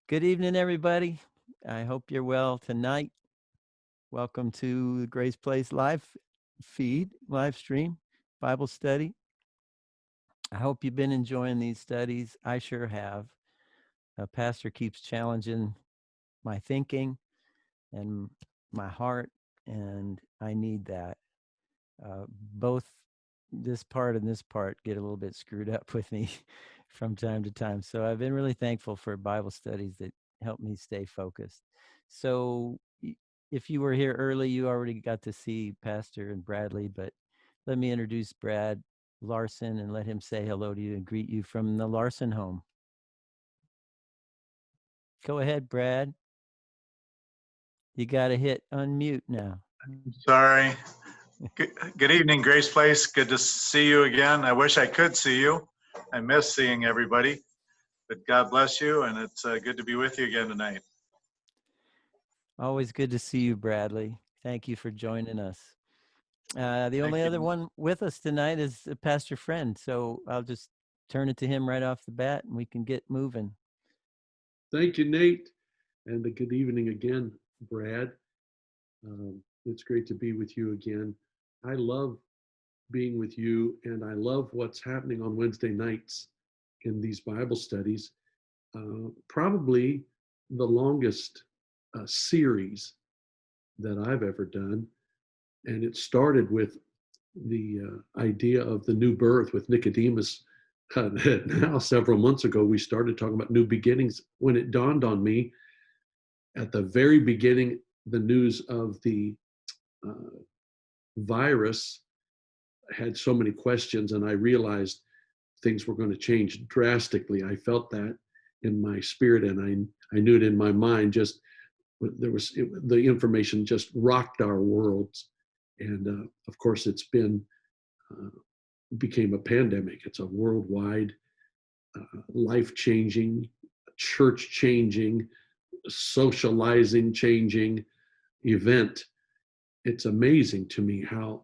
Good evening, everybody. I hope you're well tonight. Welcome to the Grace Place live stream, Bible study. I hope you've been enjoying these studies. I sure have. Pastor keeps challenging my thinking and my heart, and I need that. Both this part and this part get a little bit screwed up with me from time to time. So I've been really thankful for Bible studies that help me stay focused. So if you were here early, you already got to see Pastor and Bradley, but let me introduce Brad Larson and let him say hello to you and greet you from the Larson home. Go ahead, Brad. You got to hit unmute now. Sorry. Good evening, Grace Place. Good to see you again. I wish I could see you. I miss seeing everybody, but God bless you, and it's good to be with you again tonight. Always good to see you, Bradley. Thank you for joining us. The only other one with us tonight is Pastor Friend, so I'll just turn it to him right off the bat, and we can get moving. Thank you, Nate, and a good evening again, Brad. It's great to be with you again. I love being with you, and I love what's happening on Wednesday nights in these Bible studies. Probably the longest series that I've ever done, and it started with the idea of the new birth with Nicodemus. Now, several months ago, we started talking about new beginnings when it dawned on me at the very beginning, the news of the virus had so many questions, and I realized things were going to change drastically. I felt that in my spirit, and I knew it in my mind. Just the information just rocked our worlds, and of course, it's became a pandemic. It's a worldwide, life-changing, church-changing, socializing changing event. It's amazing to me how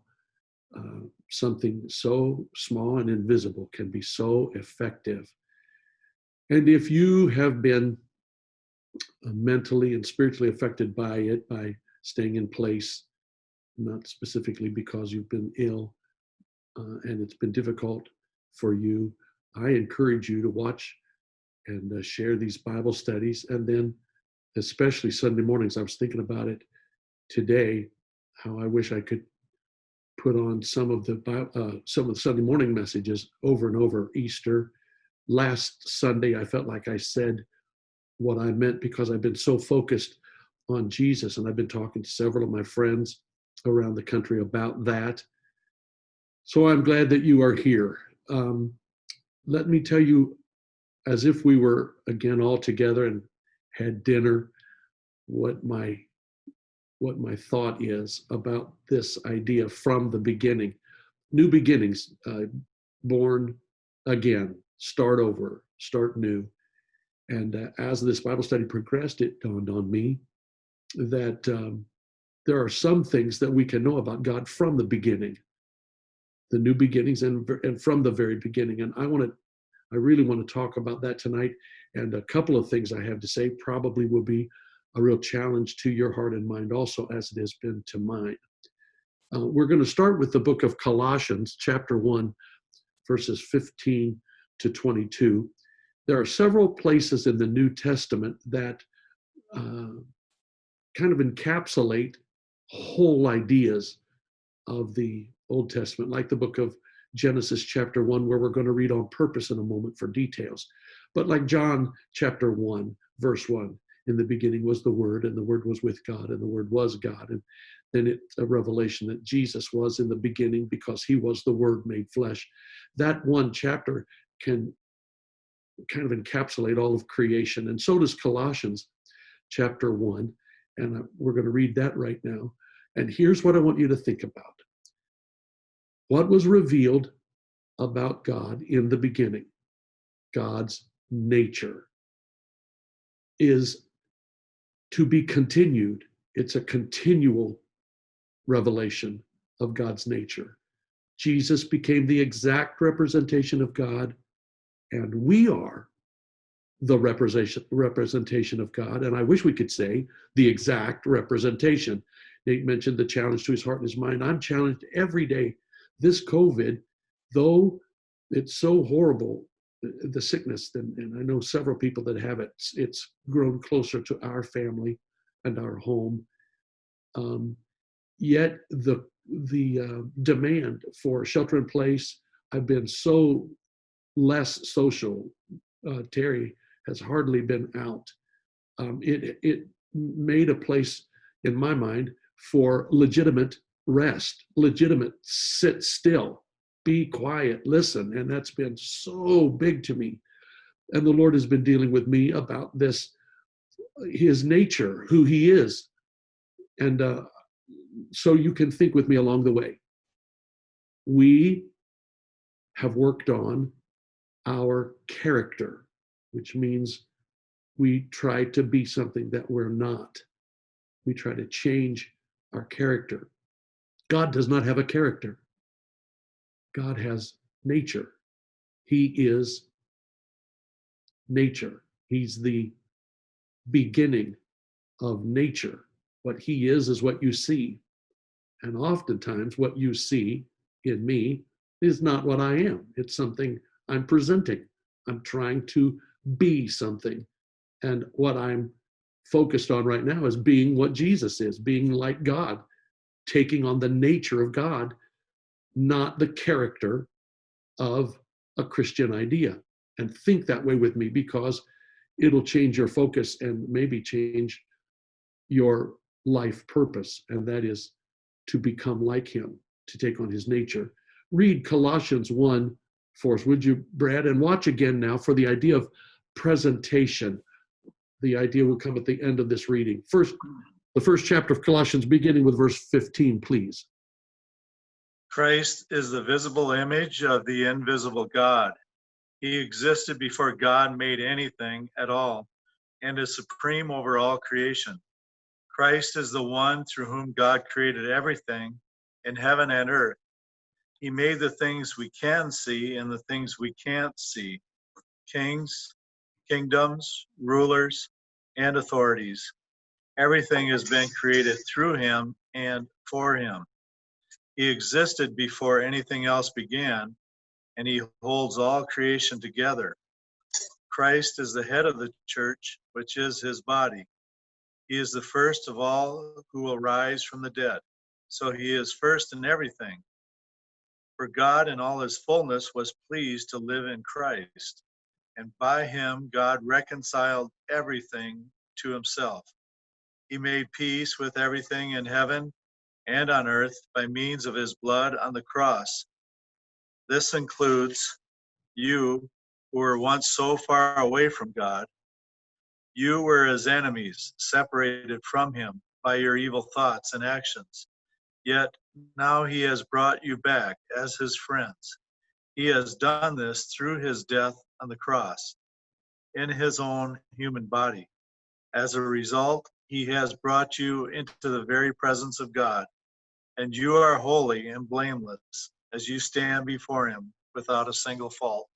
something so small and invisible can be so effective. And if you have been mentally and spiritually affected by it, by staying in place, not specifically because you've been ill and it's been difficult for you, I encourage you to watch and share these Bible studies. And then especially Sunday mornings, I was thinking about it today, how I wish I could put on some of the Sunday morning messages over and over. Easter, last Sunday, I felt like I said what I meant because I've been so focused on Jesus, and I've been talking to several of my friends around the country about that. So I'm glad that you are here. Let me tell you, as if we were again all together and had dinner, what my thought is about this idea from the beginning. New beginnings, born again, start over, start new. And as this Bible study progressed, it dawned on me that there are some things that we can know about God from the beginning, the new beginnings, and from the very beginning. And I really want to talk about that tonight. And a couple of things I have to say probably will be a real challenge to your heart and mind also, as it has been to mine. We're going to start with the book of Colossians, chapter 1, verses 15 to 22. There are several places in the New Testament that kind of encapsulate whole ideas of the Old Testament, like the book of Genesis chapter 1, where we're going to read on purpose in a moment for details. But like John chapter 1, verse 1, in the beginning was the Word, and the Word was with God, and the Word was God. And then it's a revelation that Jesus was in the beginning because he was the Word made flesh. That one chapter can kind of encapsulate all of creation. And so does Colossians chapter 1. And we're going to read that right now. And here's what I want you to think about. What was revealed about God in the beginning, God's nature, is to be continued. It's a continual revelation of God's nature. Jesus became the exact representation of God, and we are the representation of God. And I wish we could say the exact representation. Nate mentioned the challenge to his heart and his mind. I'm challenged every day. This COVID, though it's so horrible, the sickness, and I know several people that have it, it's grown closer to our family and our home. Yet the demand for shelter in place, I've been so less social. Terry has hardly been out. It made a place in my mind for legitimate rest, legitimate sit still, be quiet, listen. And that's been so big to me. And the Lord has been dealing with me about this, his nature, who he is. And so you can think with me along the way. We have worked on our character, which means we try to be something that we're not. We try to change our character. God does not have a character. God has nature. He is nature. He's the beginning of nature. What he is what you see. And oftentimes what you see in me is not what I am. It's something I'm presenting. I'm trying to be something. And what I'm focused on right now is being what Jesus is, being like God, taking on the nature of God, not the character of a Christian idea. And think that way with me, because it'll change your focus and maybe change your life purpose. And that is to become like him, to take on his nature. Read Colossians 1 for us, would you, Brad? And watch again now for the idea of presentation. The idea will come at the end of this reading. First, the first chapter of Colossians, beginning with verse 15, please. Christ is the visible image of the invisible God. He existed before God made anything at all and is supreme over all creation. Christ is the one through whom God created everything in heaven and earth. He made the things we can see and the things we can't see, kings, kingdoms, rulers, and authorities. Everything has been created through him and for him. He existed before anything else began, and he holds all creation together. Christ is the head of the church, which is his body. He is the first of all who will rise from the dead. So he is first in everything. For God in all his fullness was pleased to live in Christ, and by him God reconciled everything to himself. He made peace with everything in heaven and on earth by means of his blood on the cross. This includes you who were once so far away from God. You were his enemies, separated from him by your evil thoughts and actions. Yet now he has brought you back as his friends. He has done this through his death on the cross, in his own human body. As a result, he has brought you into the very presence of God, and you are holy and blameless as you stand before him without a single fault.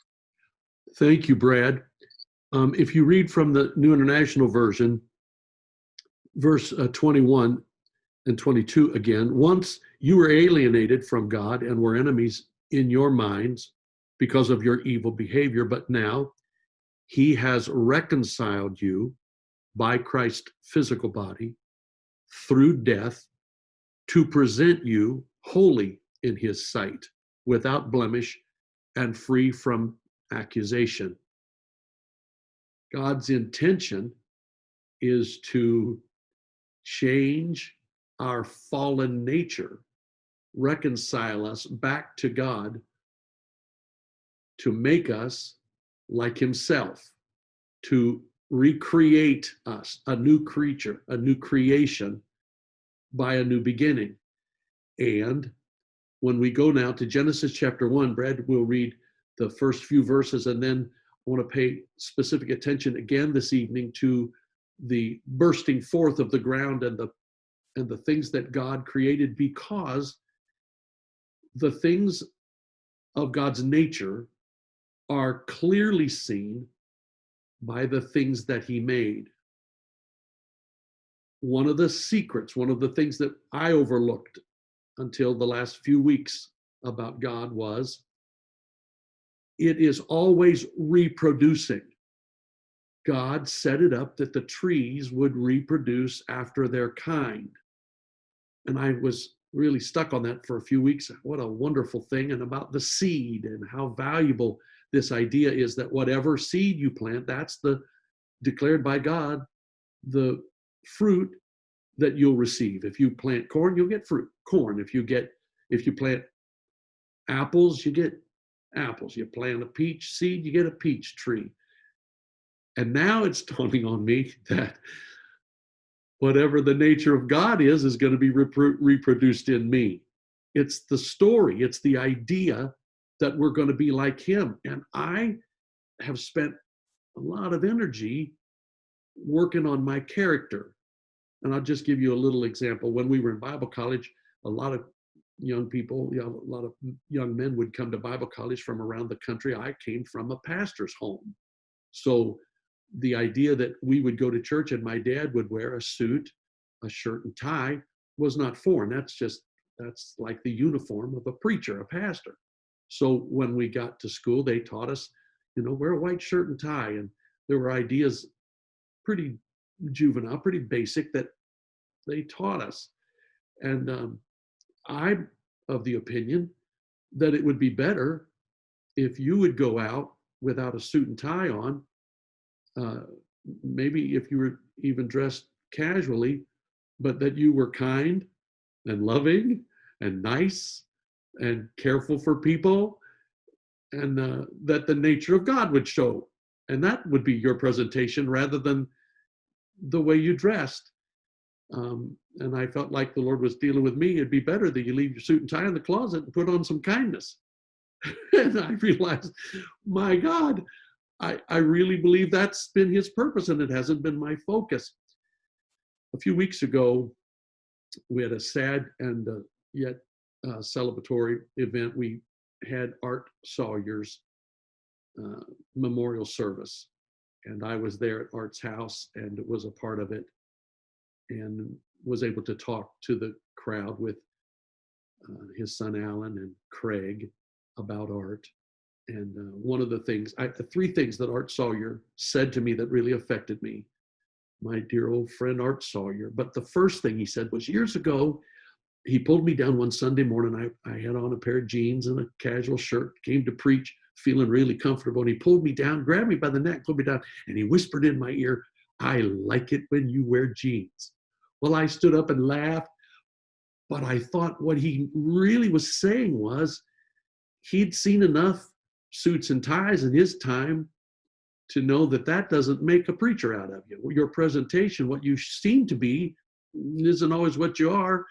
Thank you, Brad. If you read from the New International Version, verse 21 and 22 again, once you were alienated from God and were enemies in your minds because of your evil behavior, but now he has reconciled you by Christ's physical body through death to present you holy in his sight, without blemish and free from accusation. God's intention is to change our fallen nature, reconcile us back to God, to make us like himself, to recreate us, a new creature, a new creation by a new beginning. And when we go now to Genesis chapter 1, Brad will read the first few verses, and then I want to pay specific attention again this evening to the bursting forth of the ground and the things that God created, because the things of God's nature are clearly seen by the things that he made. One of the secrets, one of the things that I overlooked until the last few weeks about God was it is always reproducing. God set it up that the trees would reproduce after their kind. And I was really stuck on that for a few weeks. What a wonderful thing. And about the seed and how valuable this idea is that whatever seed you plant, that's the declared by God, the fruit that you'll receive. If you plant corn, you'll get fruit, corn. If you plant apples, you get apples. You plant a peach seed, you get a peach tree. And now it's dawning on me that whatever the nature of God is going to be reproduced in me. It's the story, it's the idea that we're going to be like him. And I have spent a lot of energy working on my character. And I'll just give you a little example. When we were in Bible college, a lot of young people, a lot of young men would come to Bible college from around the country. I came from a pastor's home. So the idea that we would go to church and my dad would wear a suit, a shirt and tie was not foreign. That's like the uniform of a preacher, a pastor. So when we got to school, they taught us, wear a white shirt and tie. And there were ideas pretty juvenile, pretty basic that they taught us. And I'm of the opinion that it would be better if you would go out without a suit and tie on. Maybe if you were even dressed casually, but that you were kind and loving and nice and careful for people, and that the nature of God would show. And that would be your presentation rather than the way you dressed. And I felt like the Lord was dealing with me. It'd be better that you leave your suit and tie in the closet and put on some kindness. And I realized, my God, I really believe that's been his purpose, and it hasn't been my focus. A few weeks ago, we had a sad and yet celebratory event. We had Art Sawyer's memorial service, and I was there at Art's house and was a part of it, and was able to talk to the crowd with his son Alan and Craig about Art. And one of the things, three things that Art Sawyer said to me that really affected me. My dear old friend Art Sawyer. But the first thing he said was, years ago, he pulled me down one Sunday morning. I had on a pair of jeans and a casual shirt, came to preach, feeling really comfortable. And he pulled me down, grabbed me by the neck, pulled me down, and he whispered in my ear, "I like it when you wear jeans." Well, I stood up and laughed, but I thought what he really was saying was he'd seen enough suits and ties in his time to know that that doesn't make a preacher out of you. Your presentation, what you seem to be, isn't always what you are.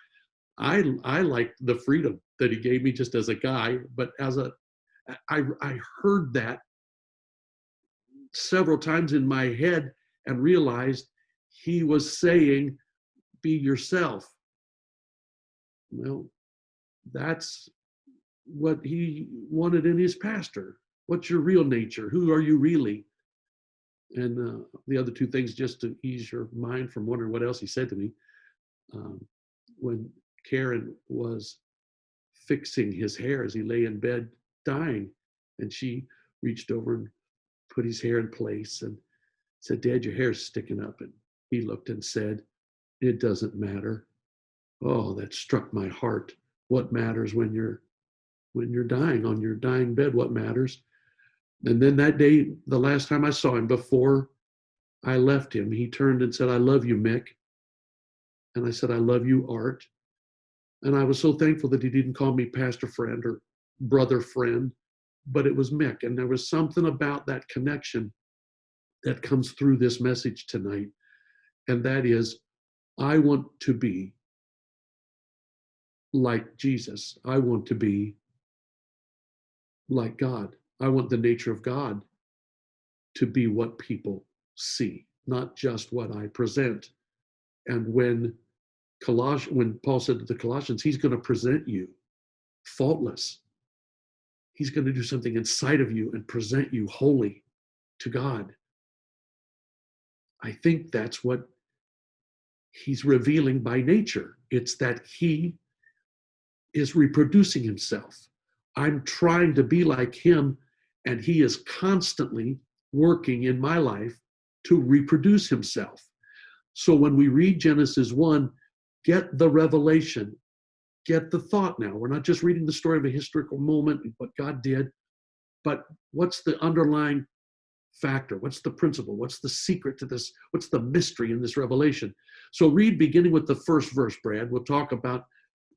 I like the freedom that he gave me just as a guy, but I heard that several times in my head and realized he was saying, be yourself. Well, that's what he wanted in his pastor. What's your real nature? Who are you really? And the other two things, just to ease your mind from wondering what else he said to me. When Karen was fixing his hair as he lay in bed dying, and she reached over and put his hair in place and said, "Dad, your hair's sticking up." And he looked and said, "It doesn't matter." Oh, that struck my heart. What matters when you're dying, on your dying bed? What matters? And then that day, the last time I saw him before I left him, he turned and said, "I love you, Mick." And I said, "I love you, Art." And I was so thankful that he didn't call me pastor friend or brother friend, but it was Mick. And there was something about that connection that comes through this message tonight. And that is, I want to be like Jesus. I want to be like God. I want the nature of God to be what people see, not just what I present. And when Paul said to the Colossians, he's going to present you faultless. He's going to do something inside of you and present you holy to God. I think that's what he's revealing by nature. It's that he is reproducing himself. I'm trying to be like him, and he is constantly working in my life to reproduce himself. So when we read Genesis 1, get the revelation, get the thought now. We're not just reading the story of a historical moment, what God did, but what's the underlying factor? What's the principle? What's the secret to this? What's the mystery in this revelation? So read beginning with the first verse, Brad. We'll talk about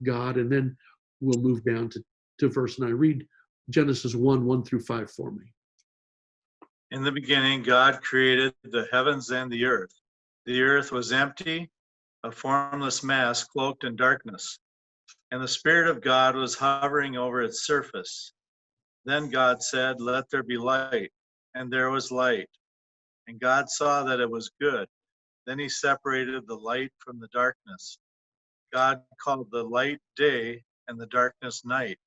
God, and then we'll move down to verse 9. Read Genesis 1 through 5 for me. In the beginning, God created the heavens and the earth. The earth was empty, a formless mass cloaked in darkness, and the Spirit of God was hovering over its surface. Then God said, "Let there be light," and there was light. And God saw that it was good. Then he separated the light from the darkness. God called the light day and the darkness night.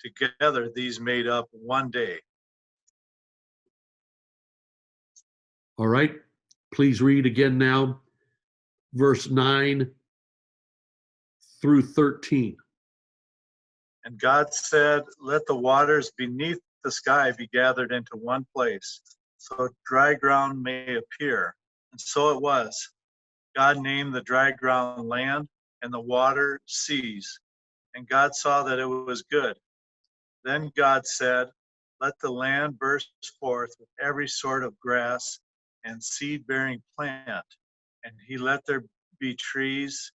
Together, these made up one day. All right, please read again now, verse 9 through 13. And God said, "Let the waters beneath the sky be gathered into one place, so dry ground may appear." And so it was. God named the dry ground land and the water seas. And God saw that it was good. Then God said, "Let the land burst forth with every sort of grass and seed-bearing plant, and let there be trees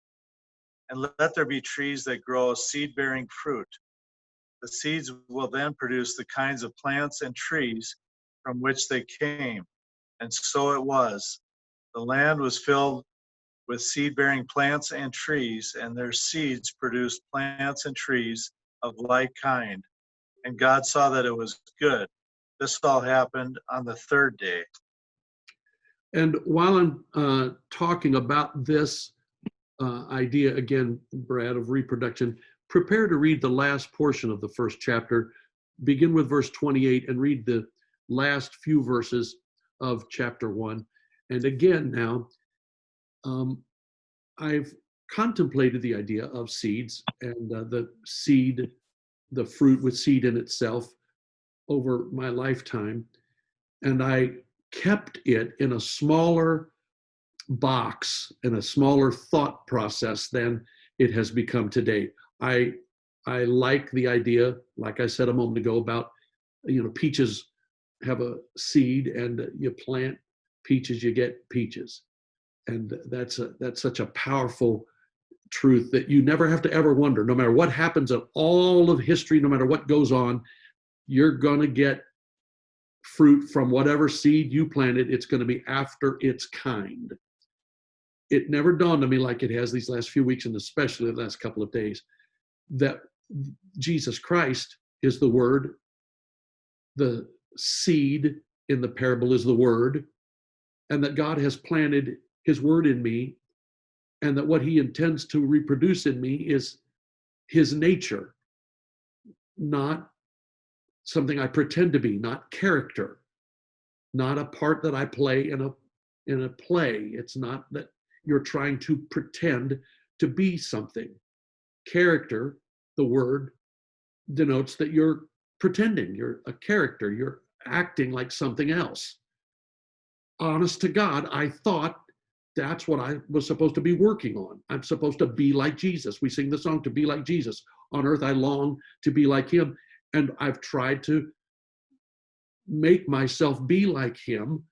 that grow seed-bearing fruit. The seeds will then produce the kinds of plants and trees from which they came." And so it was. The land was filled with seed-bearing plants and trees, and their seeds produced plants and trees of like kind. And God saw that it was good. This all happened on the third day. And while I'm talking about this idea again, Brad, of reproduction, prepare to read the last portion of the first chapter. Begin with verse 28 and read the last few verses of chapter 1. And again now, I've contemplated the idea of seeds and the seed, the fruit with seed in itself over my lifetime. And I kept it in a smaller box and a smaller thought process than it has become today. I like the idea, like I said a moment ago, about, peaches have a seed, and you plant peaches, you get peaches. And that's such a powerful truth that you never have to ever wonder, no matter what happens in all of history, no matter what goes on, you're going to get fruit from whatever seed you planted. It's going to be after its kind. It never dawned on me, like it has these last few weeks, and especially the last couple of days, that Jesus Christ is the Word. The seed in the parable is the Word, and that God has planted His Word in me, and that what He intends to reproduce in me is His nature, not something I pretend to be, not character, not a part that I play in a play. It's not that you're trying to pretend to be something. Character, the word, denotes that you're pretending, you're a character, you're acting like something else. Honest to God, I thought that's what I was supposed to be working on. I'm supposed to be like Jesus. We sing the song, "To Be Like Jesus." On earth, I long to be like Him. And I've tried to make myself be like Him,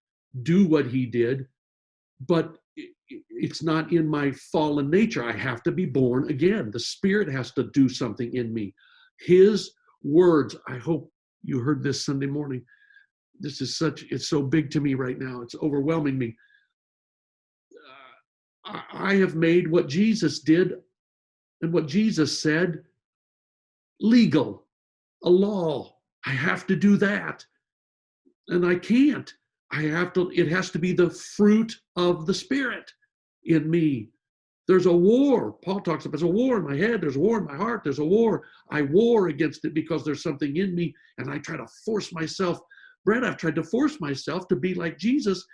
do what He did, but it's not in my fallen nature. I have to be born again. The Spirit has to do something in me. His words, I hope you heard this Sunday morning. It's so big to me right now. It's overwhelming me. I have made what Jesus did and what Jesus said legal, a law. I have to do that. And I can't. It has to be the fruit of the Spirit in me. There's a war. Paul talks about there's a war in my head, there's a war in my heart, there's a war. I war against it because there's something in me, and I try to force myself. Brett, I've tried to force myself to be like Jesus,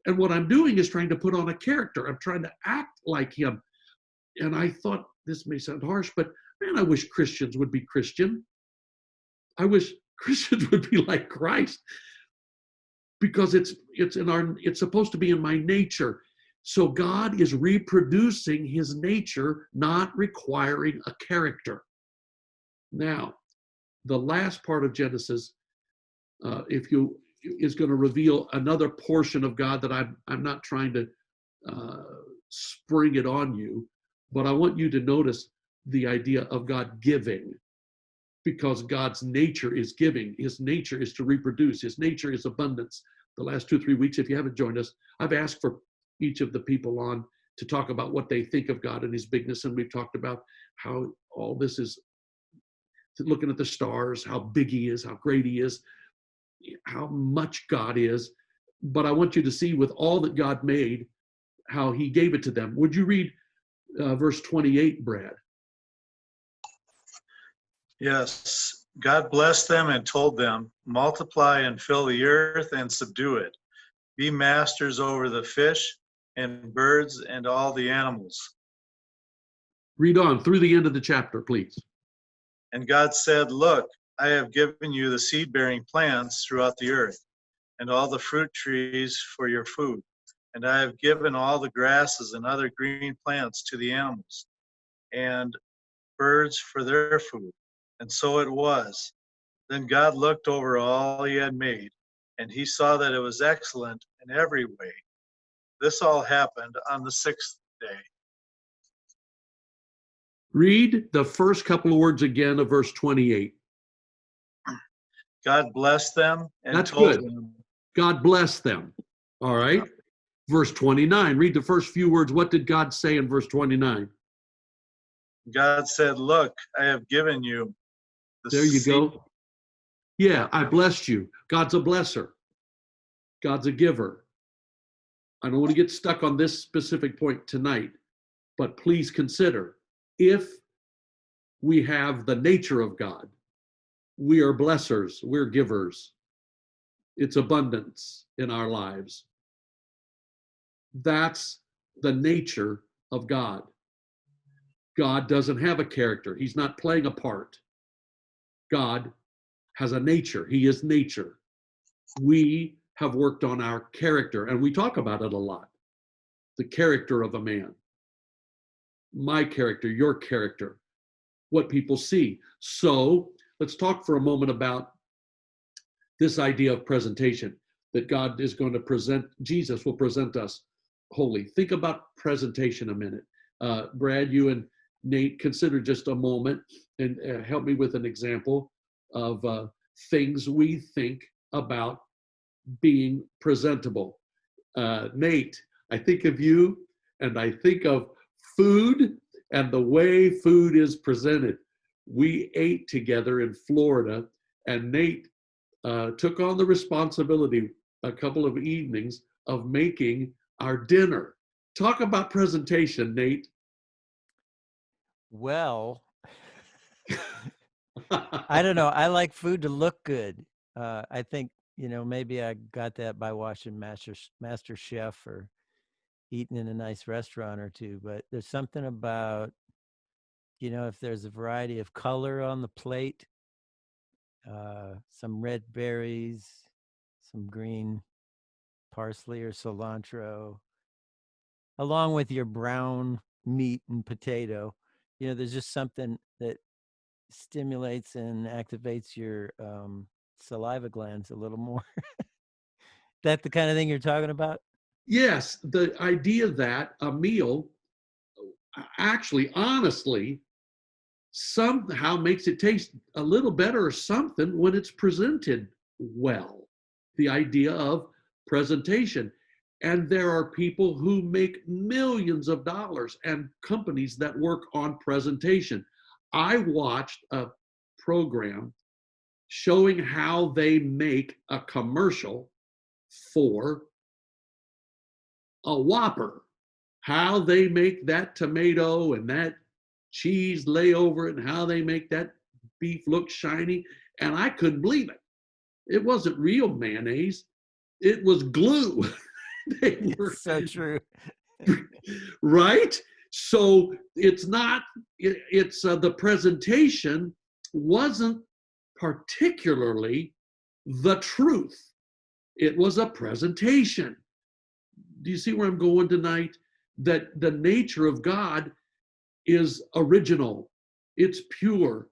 And what I'm doing is trying to put on a character. I'm trying to act like him. And I thought, this may sound harsh, but man, I wish Christians would be Christian. I wish Christians would be like Christ, because it's supposed to be in my nature. So God is reproducing his nature, not requiring a character. Now, the last part of Genesis, is going to reveal another portion of God that I'm not trying to spring it on you, but I want you to notice the idea of God giving, because God's nature is giving. His nature is to reproduce. His nature is abundance. The last 2 or 3 weeks, if you haven't joined us, I've asked for each of the people on to talk about what they think of God and his bigness. And we've talked about how all this is looking at the stars, how big he is, how great he is, how much God is. But I want you to see, with all that God made, how he gave it to them. Would you read verse 28, Brad? Yes. God blessed them and told them, multiply and fill the earth and subdue it. Be masters over the fish and birds and all the animals. Read on through the end of the chapter, please. And God said, look, I have given you the seed-bearing plants throughout the earth, and all the fruit trees for your food. And I have given all the grasses and other green plants to the animals, and birds for their food. And so it was. Then God looked over all he had made, and he saw that it was excellent in every way. This all happened on the 6th day. Read the first couple of words again of verse 28. God blessed them and That's told good. them. God bless them. All right. Verse 29. Read the first few words. What did God say in verse 29? God said, look, I have given you the There you seed. go. Yeah, I blessed you. God's a blesser. God's a giver. I don't want to get stuck on this specific point tonight, but please consider, if we have the nature of God, we are blessers, we're givers. It's abundance in our lives. That's the nature of God. God doesn't have a character. He's not playing a part. God has a nature. He is nature. We have worked on our character, and we talk about it a lot. The character of a man. My character, your character, what people see. So let's talk for a moment about this idea of presentation, that God is going to present, Jesus will present us holy. Think about presentation a minute. Brad, you and Nate, consider just a moment and help me with an example of things we think about being presentable. Nate, I think of you and I think of food and the way food is presented. We ate together in Florida, and Nate took on the responsibility a couple of evenings of making our dinner. Talk about presentation, Nate. Well, I don't know. I like food to look good. I think, maybe I got that by watching Master Chef or eating in a nice restaurant or two. But there's something about, if there's a variety of color on the plate, some red berries, some green parsley or cilantro, along with your brown meat and potato, there's just something that stimulates and activates your saliva glands a little more. That the kind of thing you're talking about? Yes, the idea that a meal actually, honestly, somehow makes it taste a little better or something when it's presented well. The idea of presentation. And there are people who make millions of dollars and companies that work on presentation. I watched a program showing how they make a commercial for a Whopper, how they make that tomato and that cheese lay over it, and how they make that beef look shiny. And I couldn't believe it. It wasn't real mayonnaise. It was glue. They were, It's so true. right? So it's not, it's the presentation wasn't particularly the truth. It was a presentation. Do you see where I'm going tonight? That the nature of God is original, it's pure.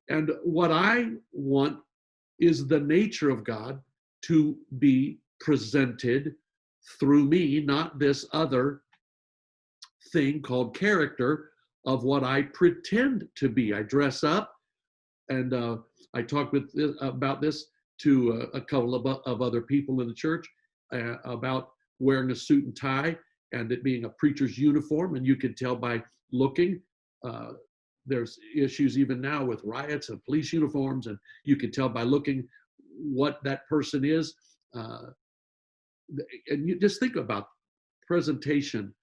And what I want is the nature of God to be presented through me, not this other thing called character of what I pretend to be. I dress up, and I talked about this to a couple of other people in the church about wearing a suit and tie and it being a preacher's uniform, and you can tell by looking. There's issues even now with riots and police uniforms, and you can tell by looking what that person is. And you just think about presentation,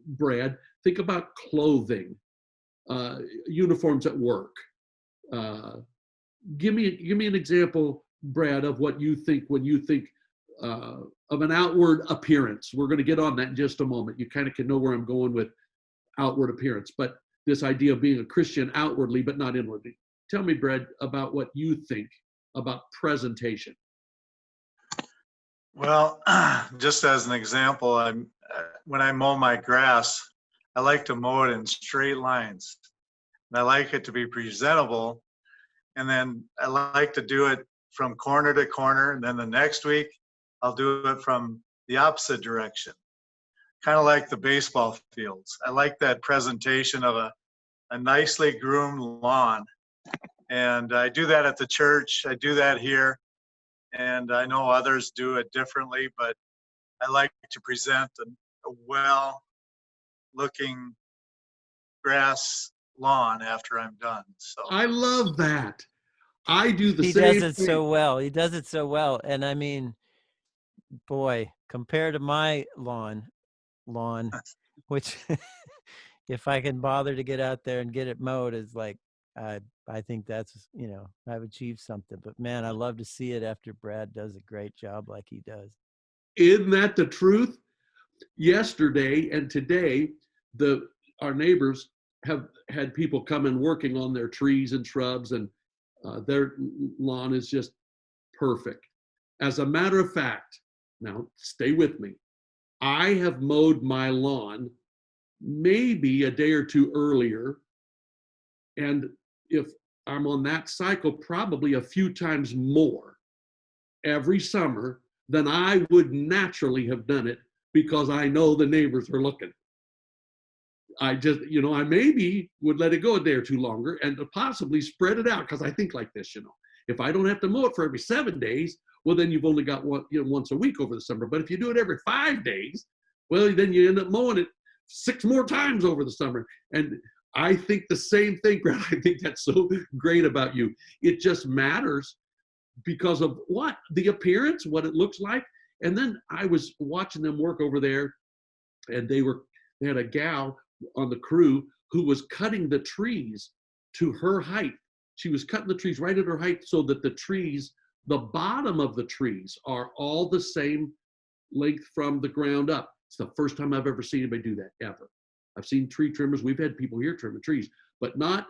Brad. Think about clothing, uniforms at work. Give me an example, Brad, of what you think when you think of an outward appearance. We're going to get on that in just a moment. You kind of can know where I'm going with outward appearance, but this idea of being a Christian outwardly but not inwardly. Tell me, Brad, about what you think about presentation. Well, just as an example, when I mow my grass, I like to mow it in straight lines. And I like it to be presentable. And then I like to do it from corner to corner. And then the next week, I'll do it from the opposite direction. Kind of like the baseball fields. I like that presentation of a nicely groomed lawn. And I do that at the church. I do that here. And I know others do it differently, but I like to present a well-looking grass lawn after I'm done. So I love that. I do the He same does it thing. so well. He does it so well. And I mean, boy, compared to my lawn, which if I can bother to get out there and get it mowed is like, I think that's, I've achieved something. But man, I love to see it after Brad does a great job like he does. Isn't that the truth? Yesterday and today, our neighbors have had people come in working on their trees and shrubs, and their lawn is just perfect. As a matter of fact, now stay with me, I have mowed my lawn maybe a day or two earlier, and if I'm on that cycle, probably a few times more every summer than I would naturally have done it, because I know the neighbors are looking. I just, I maybe would let it go a day or two longer and possibly spread it out, because I think like this, if I don't have to mow it for every 7 days, well, then you've only got one, once a week over the summer. But if you do it every 5 days, well, then you end up mowing it 6 more times over the summer. And I think the same thing, Brad. I think that's so great about you. It just matters because of what? The appearance, what it looks like. And then I was watching them work over there, and they had a gal on the crew who was cutting the trees to her height. She was cutting the trees right at her height so that the bottom of the trees are all the same length from the ground up. It's the first time I've ever seen anybody do that, ever. I've seen tree trimmers. We've had people here trimming trees, but not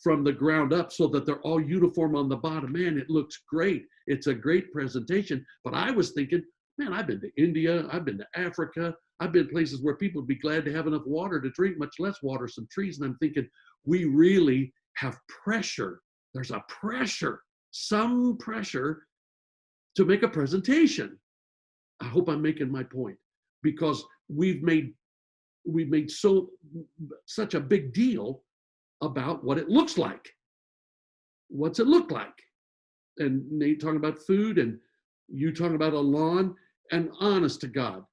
from the ground up so that they're all uniform on the bottom. Man, it looks great. It's a great presentation. But I was thinking, man, I've been to India. I've been to Africa. I've been places where people would be glad to have enough water to drink, much less water some trees. And I'm thinking, we really have pressure. There's a pressure, some pressure to make a presentation. I hope I'm making my point, because we've made such a big deal about what it looks like. What's it look like? And Nate talking about food, and you talking about a lawn, and honest to God,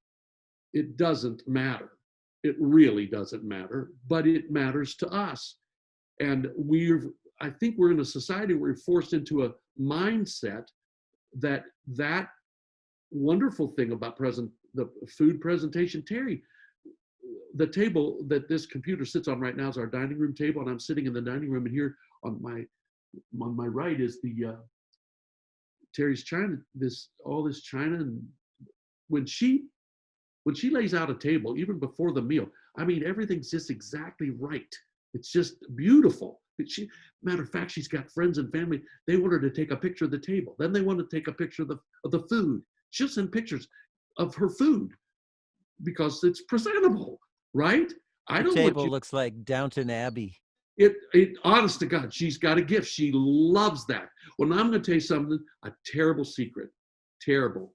it doesn't matter. It really doesn't matter, but it matters to us. And I think we're in a society where we're forced into a mindset that wonderful thing about the food presentation. Terry, the table that this computer sits on right now is our dining room table, and I'm sitting in the dining room, and here on my right is the Terry's china, all this china and when she lays out a table, even before the meal, I mean, everything's just exactly right. It's just beautiful. Matter of fact, she's got friends and family. They want her to take a picture of the table. Then they want to take a picture of the food. She'll send pictures of her food because it's presentable, right? I The don't want table you. looks like Downton Abbey. Honest to God, she's got a gift. She loves that. Well, now I'm going to tell you something, a terrible secret. Terrible.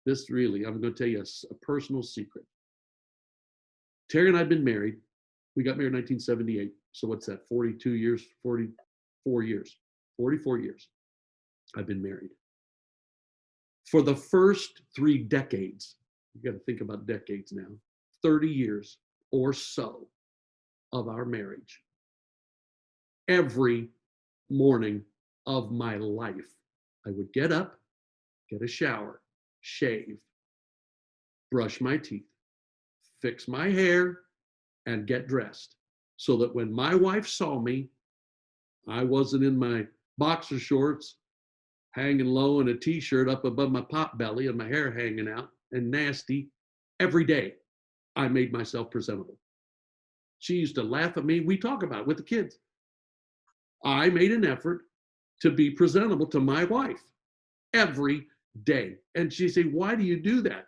I'm going to tell you a personal secret. Terry and I have been married. We got married in 1978. So what's that? 42 years, 44 years, 44 years I've been married. For the first 3 decades, you got to think about decades now, 30 years or so of our marriage, every morning of my life, I would get up, get a shower, shave, brush my teeth, fix my hair, and get dressed so that when my wife saw me, I wasn't in my boxer shorts, hanging low in a t-shirt up above my pot belly and my hair hanging out and nasty. Every day, I made myself presentable. She used to laugh at me. We talk about it with the kids. I made an effort to be presentable to my wife every day. And she said, why do you do that?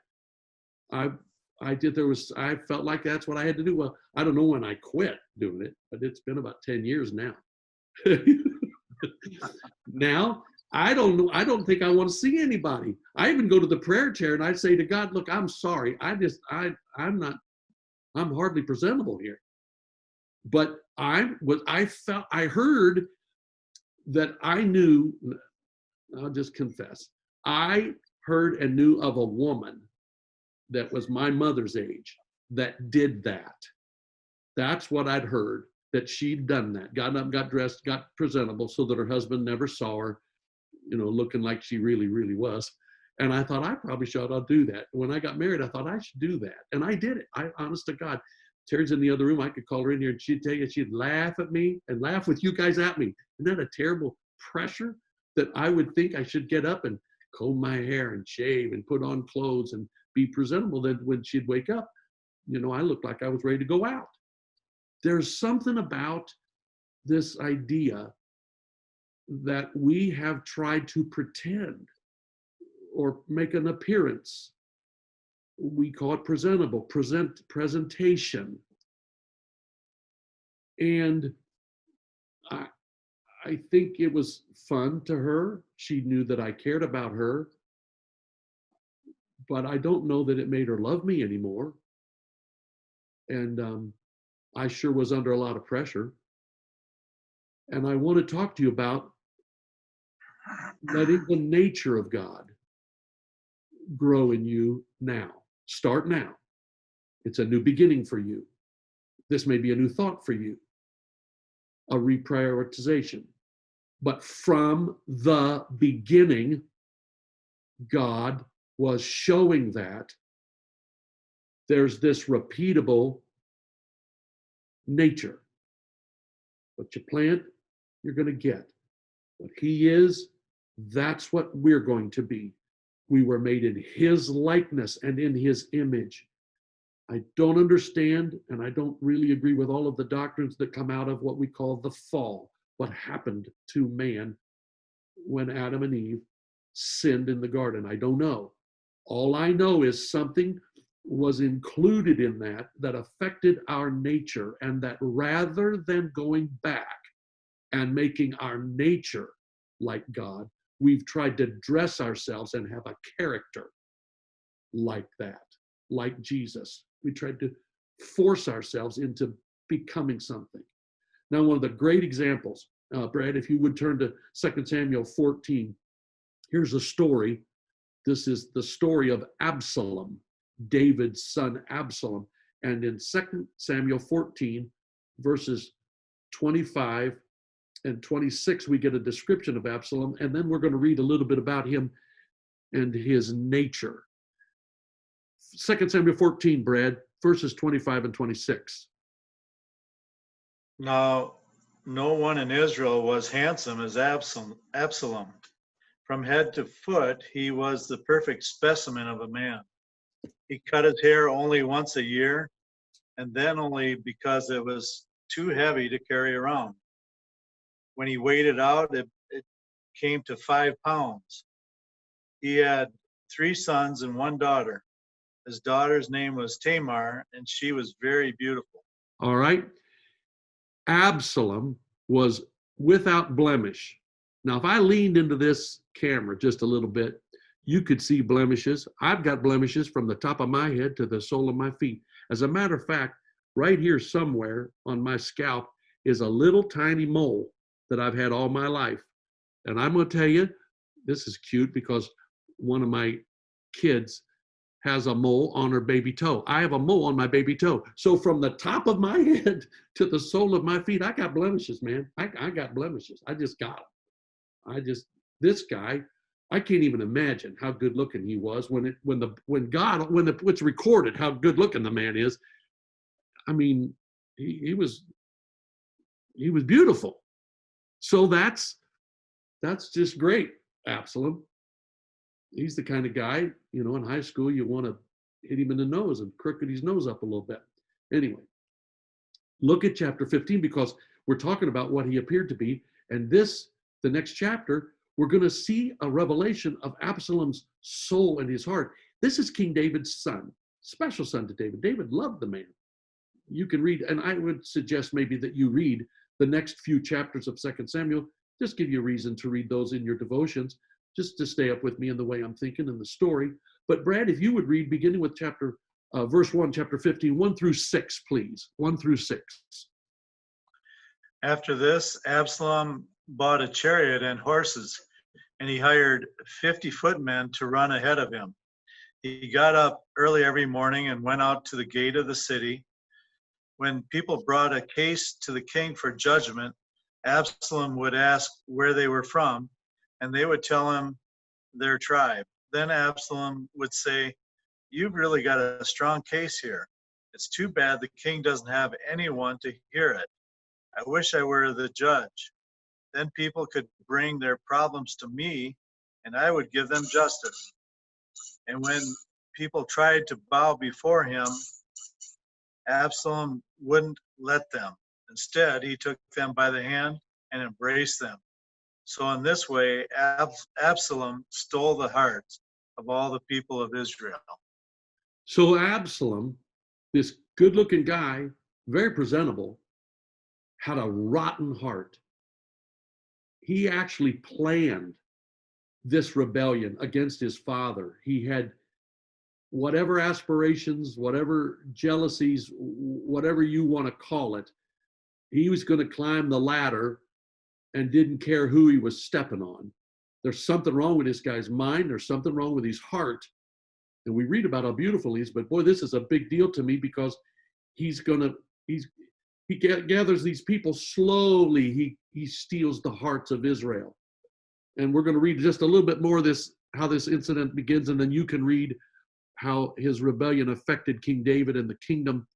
I felt like that's what I had to do. Well, I don't know when I quit doing it, but it's been about 10 years now. Now, I don't know. I don't think I want to see anybody. I even go to the prayer chair and I say to God, look, I'm sorry. I'm hardly presentable here. But I heard that I knew, I'll just confess, I heard and knew of a woman that was my mother's age that did that. That's what I'd heard, that she'd done that, got up, got dressed, got presentable so that her husband never saw her, looking like she really, really was. And I thought I probably should do that. When I got married, I thought I should do that. And I did it. Honest to God, Terry's in the other room. I could call her in here and she'd tell you, she'd laugh at me and laugh with you guys at me. Isn't that a terrible pressure that I would think I should get up and comb my hair and shave and put on clothes and be presentable? Then when she'd wake up, I looked like I was ready to go out. There's something about this idea that we have tried to pretend or make an appearance. We call it presentable, presentation. And I think it was fun to her. She knew that I cared about her, but I don't know that it made her love me anymore. And I sure was under a lot of pressure. And I want to talk to you about letting the nature of God grow in you now. Start now. It's a new beginning for you. This may be a new thought for you, a reprioritization. But from the beginning, God was showing that there's this repeatable nature. What you plant, you're going to get. What He is, that's what we're going to be. We were made in His likeness and in His image. I don't understand, and I don't really agree with all of the doctrines that come out of what we call the fall, what happened to man when Adam and Eve sinned in the garden. I don't know. All I know is something was included in that affected our nature, and that rather than going back and making our nature like God, we've tried to dress ourselves and have a character like that, like Jesus. We tried to force ourselves into becoming something. Now, one of the great examples, Brad, if you would turn to 2 Samuel 14, here's a story. This is the story of Absalom, David's son Absalom. And in 2 Samuel 14, verses 25 and 26, we get a description of Absalom, and then we're going to read a little bit about him and his nature. 2 Samuel 14, Brad, verses 25 and 26. Now, no one in Israel was handsome as Absalom. From head to foot, he was the perfect specimen of a man. He cut his hair only once a year, and then only because it was too heavy to carry around. When he weighed it out, it came to 5 pounds. He had 3 sons and 1 daughter. His daughter's name was Tamar, and she was very beautiful. All right. Absalom was without blemish. Now, if I leaned into this camera just a little bit, you could see blemishes. I've got blemishes from the top of my head to the sole of my feet. As a matter of fact, right here somewhere on my scalp is a little tiny mole that I've had all my life. And I'm going to tell you, this is cute because one of my kids has a mole on her baby toe. I have a mole on my baby toe. So from the top of my head to the sole of my feet, I got blemishes, man. I got blemishes. I just got them. This guy, I can't even imagine how good looking he was when it's recorded how good looking the man is. I mean, he was beautiful. So that's just great, Absalom. He's the kind of guy, in high school, you want to hit him in the nose and crooked his nose up a little bit. Anyway, look at chapter 15 because we're talking about what he appeared to be. And the next chapter, we're going to see a revelation of Absalom's soul and his heart. This is King David's son, special son to David. David loved the man. You can read, and I would suggest maybe that you read the next few chapters of 2 Samuel. Just give you a reason to read those in your devotions, just to stay up with me in the way I'm thinking in the story. But Brad, if you would read beginning with verse 1, chapter 15, 1 through 6, please. 1 through 6. After this, Absalom bought a chariot and horses, and he hired 50 footmen to run ahead of him. He got up early every morning and went out to the gate of the city. When people brought a case to the king for judgment, Absalom would ask where they were from, and they would tell him their tribe. Then Absalom would say, "You've really got a strong case here. It's too bad the king doesn't have anyone to hear it. I wish I were the judge. Then people could bring their problems to me, and I would give them justice." And when people tried to bow before him, Absalom wouldn't let them. Instead, he took them by the hand and embraced them. So in this way, Absalom stole the hearts of all the people of Israel. So Absalom, this good-looking guy, very presentable, had a rotten heart. He actually planned this rebellion against his father. He had whatever aspirations, whatever jealousies, whatever you want to call it, he was going to climb the ladder and didn't care who he was stepping on. There's something wrong with this guy's mind. There's something wrong with his heart. And we read about how beautiful he is, but boy, this is a big deal to me because he gathers these people slowly. He steals the hearts of Israel. And we're going to read just a little bit more of this, how this incident begins, and then you can read how his rebellion affected King David and the kingdom.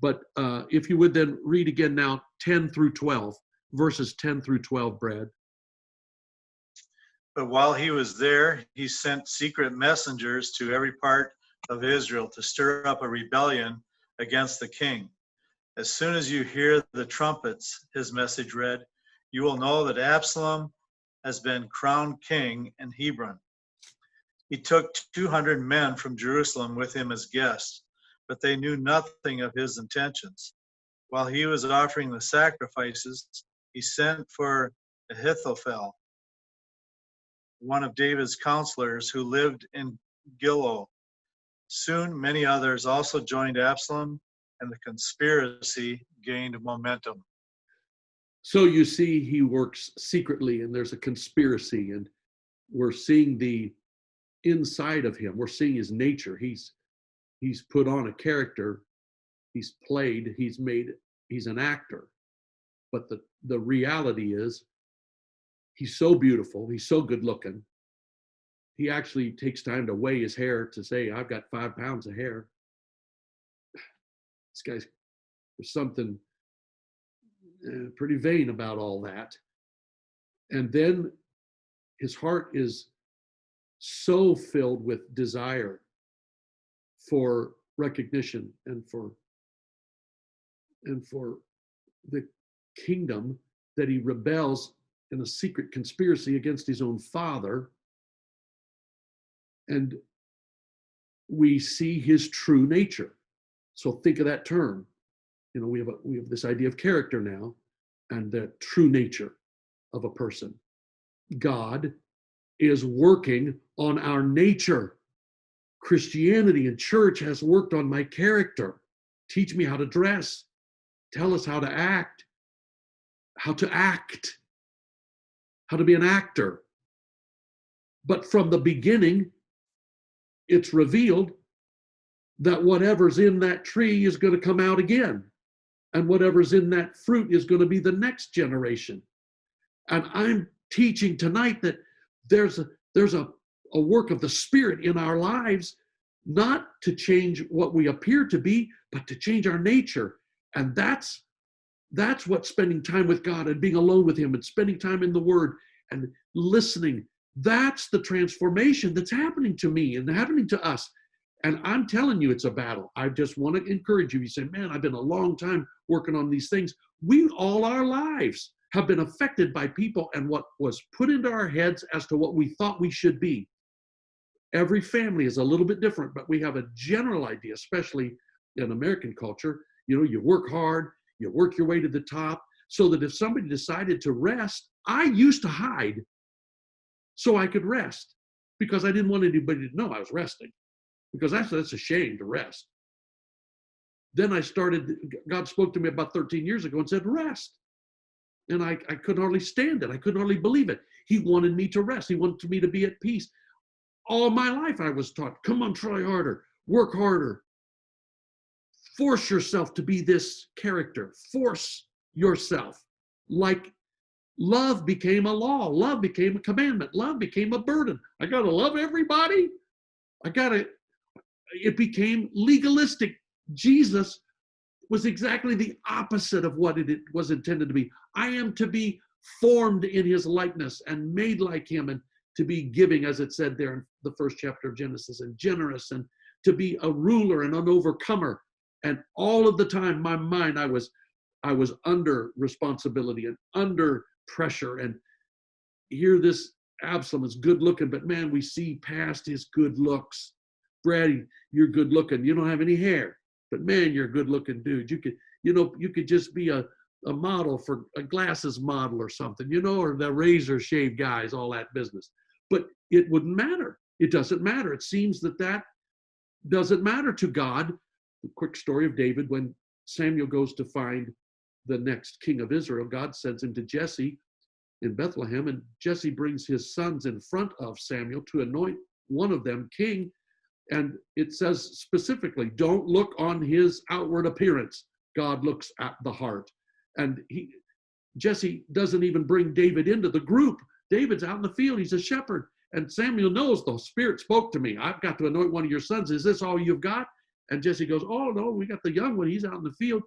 But if you would then read again now 10 through 12, verses 10 through 12, Brad. But while he was there, he sent secret messengers to every part of Israel to stir up a rebellion against the king. As soon as you hear the trumpets, his message read, you will know that Absalom has been crowned king in Hebron. He took 200 men from Jerusalem with him as guests, but they knew nothing of his intentions. While he was offering the sacrifices, he sent for Ahithophel, one of David's counselors who lived in Gilo. Soon, many others also joined Absalom, and the conspiracy gained momentum. So you see, he works secretly, and there's a conspiracy, and we're seeing the inside of him. We're seeing his nature. He's put on a character. He's played. He's an actor. But the reality is, he's so beautiful. He's so good looking. He actually takes time to weigh his hair to say, I've got 5 pounds of hair. This guy's, there's something pretty vain about all that. And then his heart is so filled with desire for recognition and for the kingdom, that he rebels in a secret conspiracy against his own father. And we see his true nature. So think of that term. You know, we have this idea of character now, and the true nature of a person. God is working on our nature. Christianity and church has worked on my character. Teach me how to dress. Tell us how to act, how to be an actor. But from the beginning, it's revealed that whatever's in that tree is going to come out again. And whatever's in that fruit is going to be the next generation. And I'm teaching tonight that there's a work of the Spirit in our lives, not to change what we appear to be, but to change our nature. And that's what spending time with God and being alone with him and spending time in the Word and listening, that's the transformation that's happening to me and happening to us. And I'm telling you, it's a battle. I just want to encourage you. You say, man, I've been a long time working on these things. We all our lives have been affected by people and what was put into our heads as to what we thought we should be. Every family is a little bit different, but we have a general idea, especially in American culture. You know, you work hard, you work your way to the top, so that if somebody decided to rest, I used to hide so I could rest because I didn't want anybody to know I was resting, because that's a shame to rest. Then God spoke to me about 13 years ago and said, rest. And I couldn't hardly stand it. I couldn't hardly believe it. He wanted me to rest. He wanted me to be at peace. All my life I was taught, come on, try harder, work harder. Force yourself to be this character. Force yourself. Like love became a law. Love became a commandment. Love became a burden. I got to love everybody. It became legalistic. Jesus was exactly the opposite of what it was intended to be. I am to be formed in his likeness and made like him, and to be giving, as it said there in the first chapter of Genesis, and generous, and to be a ruler and an overcomer. And all of the time, my mind, I was under responsibility and under pressure. And here this Absalom is good looking, but man, we see past his good looks. Brad, you're good looking. You don't have any hair, but man, you're a good looking dude. You could just be a model for a glasses model or something, or the razor shave guys, all that business. But it wouldn't matter. It doesn't matter. It seems that doesn't matter to God. The quick story of David, when Samuel goes to find the next king of Israel, God sends him to Jesse in Bethlehem, and Jesse brings his sons in front of Samuel to anoint one of them king. And it says specifically, don't look on his outward appearance. God looks at the heart. And Jesse doesn't even bring David into the group. David's out in the field. He's a shepherd. And Samuel knows the Spirit spoke to me. I've got to anoint one of your sons. Is this all you've got? And Jesse goes, oh, no, we got the young one. He's out in the field.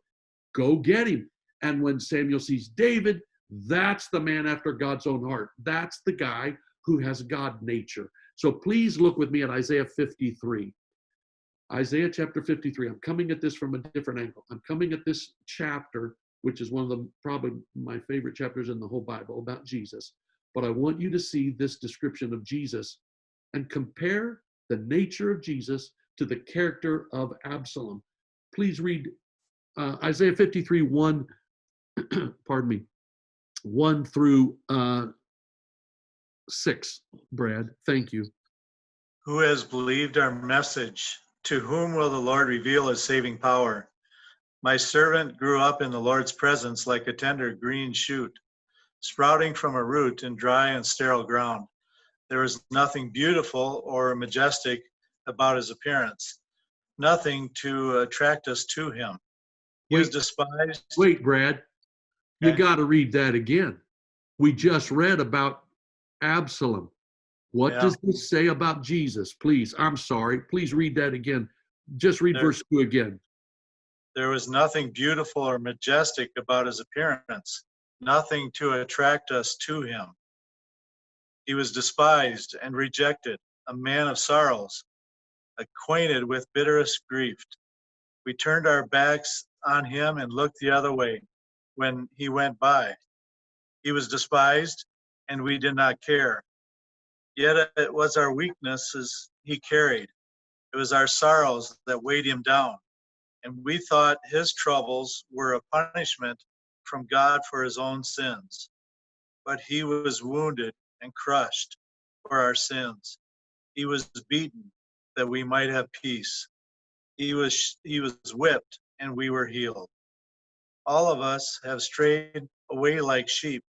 Go get him. And when Samuel sees David, that's the man after God's own heart. That's the guy who has God nature. So please look with me at Isaiah 53. Isaiah chapter 53. I'm coming at this from a different angle. I'm coming at this chapter, which is one of probably my favorite chapters in the whole Bible, about Jesus. But I want you to see this description of Jesus and compare the nature of Jesus to the character of Absalom. Please read Isaiah 53, 1, pardon me, 1 through 6, Brad. Thank you. Who has believed our message? To whom will the Lord reveal his saving power? My servant grew up in the Lord's presence like a tender green shoot, sprouting from a root in dry and sterile ground. There was nothing beautiful or majestic about his appearance, nothing to attract us to him. He was despised. Wait, Brad, you Okay. got to read that again. We just read about Absalom. What does this say about Jesus? Please, I'm sorry. Please read that again. Just read verse 2 again. There was nothing beautiful or majestic about his appearance, nothing to attract us to him. He was despised and rejected, a man of sorrows, acquainted with bitterest grief. We turned our backs on him and looked the other way when he went by. He was despised, and we did not care. Yet it was our weaknesses he carried. It was our sorrows that weighed him down. And we thought his troubles were a punishment from God for his own sins. But he was wounded and crushed for our sins. He was beaten that we might have peace. He was whipped and we were healed. All of us have strayed away like sheep.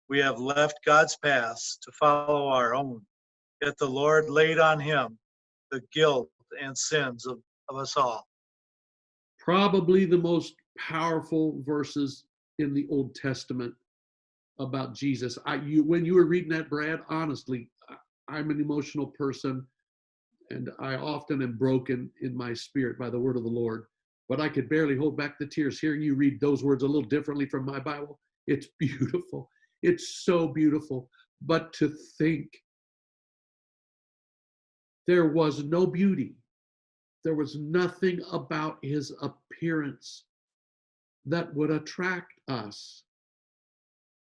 We have left God's paths to follow our own. Yet the Lord laid on him the guilt and sins of us all. Probably the most powerful verses in the Old Testament about Jesus. When you were reading that, Brad, honestly, I'm an emotional person, and I often am broken in my spirit by the word of the Lord. But I could barely hold back the tears hearing you read those words a little differently from my Bible. It's beautiful. It's so beautiful. But to think there was no beauty, there was nothing about his appearance that would attract us.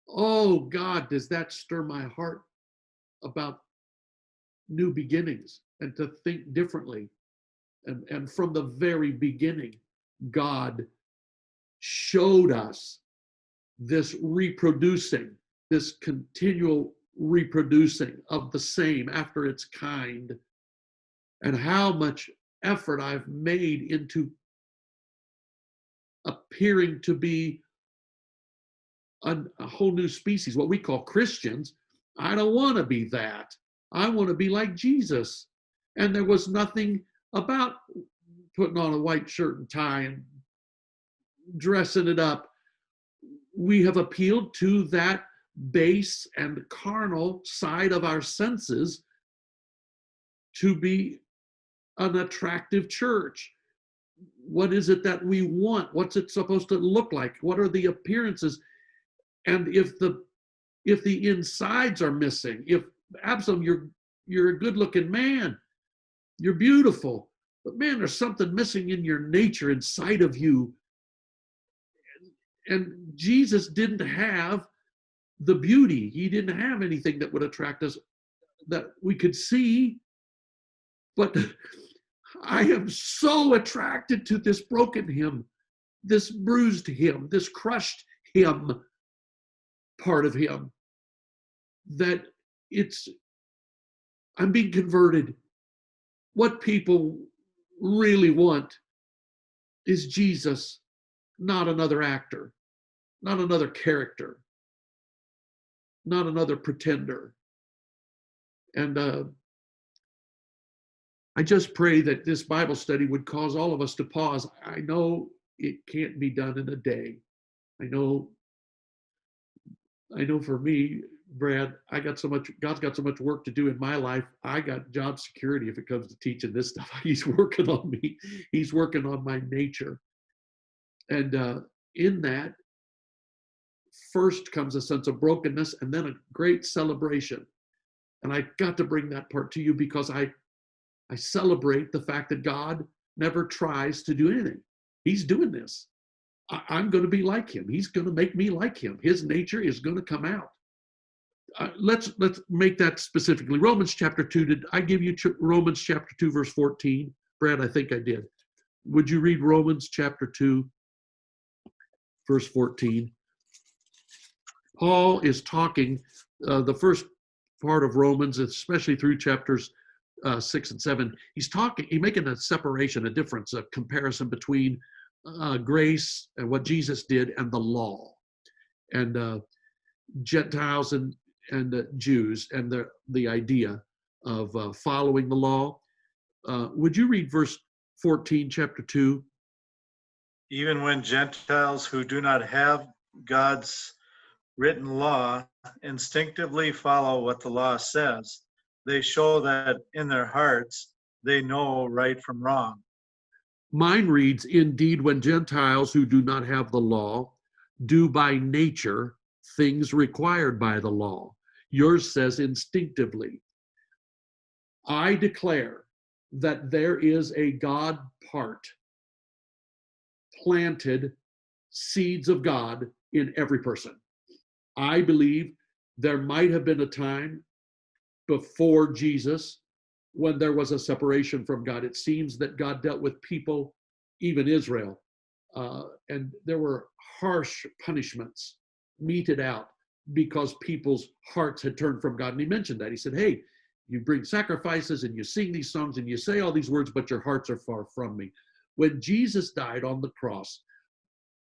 Oh God, does that stir my heart about new beginnings and to think differently. And from the very beginning, God showed us this reproducing, this continual reproducing of the same after its kind, and how much effort I've made into appearing to be a whole new species, what we call Christians. I don't want to be that. I want to be like Jesus. And there was nothing about putting on a white shirt and tie and dressing it up. We have appealed to that base and carnal side of our senses to be an attractive church. What is it that we want? What's it supposed to look like? What are the appearances? And if the insides are missing, if Absalom, you're a good-looking man, you're beautiful, but man, there's something missing in your nature inside of you. And Jesus didn't have the beauty. He didn't have anything that would attract us that we could see. But I am so attracted to this broken him, this bruised him, this crushed him part of him, that I'm being converted. What people really want is Jesus, not another actor, not another character, not another pretender. And I just pray that this Bible study would cause all of us to pause. I know it can't be done in a day. I know for me, Brad, God's got so much work to do in my life. I got job security if it comes to teaching this stuff. He's working on me. He's working on my nature. And in that, first comes a sense of brokenness and then a great celebration. And I got to bring that part to you because I celebrate the fact that God never tries to do anything. He's doing this. I'm going to be like him. He's going to make me like him. His nature is going to come out. Let's make that specifically. Romans chapter 2. Did I give you Romans chapter 2, verse 14? Brad, I think I did. Would you read Romans chapter 2, verse 14? Paul is talking, the first part of Romans, especially through chapters 6 and 7, he's making a separation, a difference, a comparison between grace and what Jesus did and the law, and Gentiles and Jews, and the idea of following the law. Would you read verse 14, chapter 2? Even when Gentiles who do not have God's written law instinctively follow what the law says, they show that in their hearts they know right from wrong. Mine reads, indeed, when Gentiles who do not have the law do by nature things required by the law. Yours says instinctively. I declare that there is a God part, planted seeds of God in every person. I believe there might have been a time before Jesus when there was a separation from God. It seems that God dealt with people, even Israel, and there were harsh punishments meted out because people's hearts had turned from God. And he mentioned that. He said, hey, you bring sacrifices and you sing these songs and you say all these words, but your hearts are far from me. When Jesus died on the cross,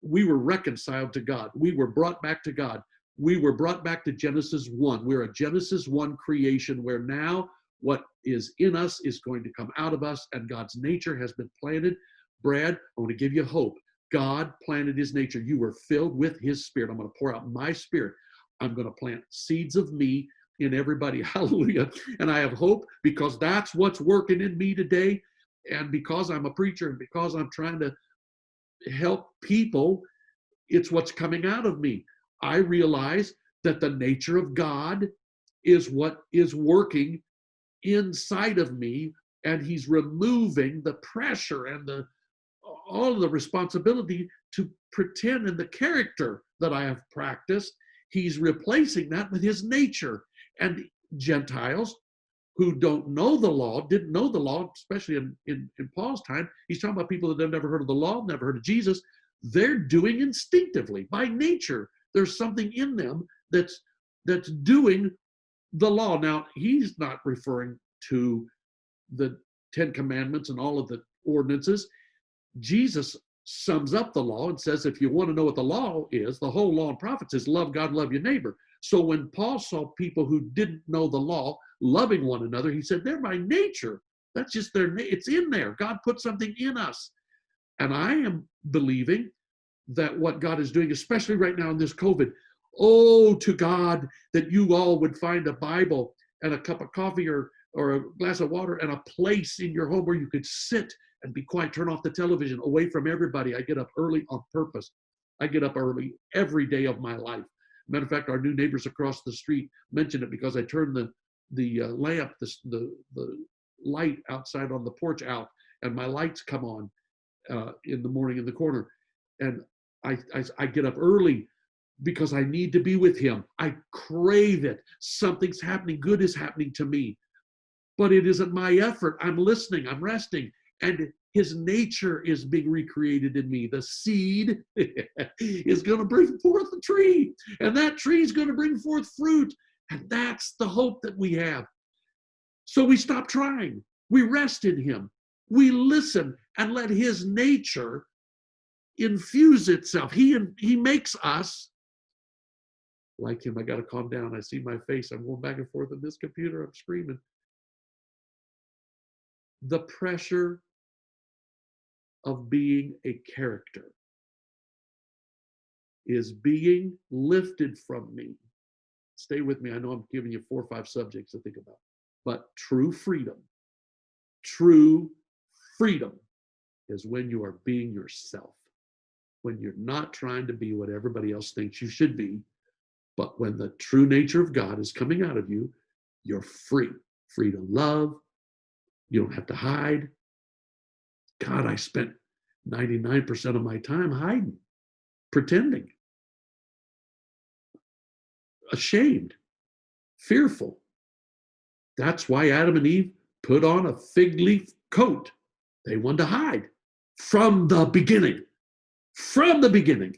we were reconciled to God. We were brought back to God. We were brought back to Genesis 1. We're a Genesis 1 creation where now what is in us is going to come out of us, and God's nature has been planted. Brad, I want to give you hope. God planted his nature. You were filled with his spirit. I'm going to pour out my spirit. I'm going to plant seeds of me in everybody. Hallelujah. And I have hope because that's what's working in me today. And because I'm a preacher and because I'm trying to help people, it's what's coming out of me. I realize that the nature of God is what is working inside of me, and he's removing the pressure and all of the responsibility to pretend in the character that I have practiced. He's replacing that with his nature. And Gentiles who don't know the law, didn't know the law, especially in Paul's time, he's talking about people that have never heard of the law, never heard of Jesus. They're doing instinctively, by nature. There's something in them that's doing the law. Now, he's not referring to the 10 Commandments and all of the ordinances. Jesus sums up the law and says, if you want to know what the law is, the whole law and prophets is love God, love your neighbor. So when Paul saw people who didn't know the law loving one another, he said, they're by nature. That's just it's in there. God put something in us. And I am believing that what God is doing, especially right now in this COVID, oh, to God, that you all would find a Bible and a cup of coffee or a glass of water and a place in your home where you could sit and be quiet, turn off the television, away from everybody. I get up early on purpose. I get up early every day of my life. Matter of fact, our new neighbors across the street mentioned it because I turned the lamp, the light outside on the porch out, and my lights come on in the morning in the corner. And I get up early because I need to be with him. I crave it. Something's happening. Good is happening to me. But it isn't my effort. I'm listening. I'm resting. And his nature is being recreated in me. The seed is going to bring forth a tree. And that tree is going to bring forth fruit. And that's the hope that we have. So we stop trying. We rest in him. We listen and let his nature infuse itself. He makes us like him. I got to calm down. I see my face. I'm going back and forth on this computer. I'm screaming. The pressure of being a character is being lifted from me. Stay with me. I know I'm giving you 4 or 5 subjects to think about. But true freedom is when you are being yourself. When you're not trying to be what everybody else thinks you should be, but when the true nature of God is coming out of you, you're free. Free to love. You don't have to hide. God, I spent 99% of my time hiding, pretending, ashamed, fearful. That's why Adam and Eve put on a fig leaf coat. They wanted to hide from the beginning. From the beginning.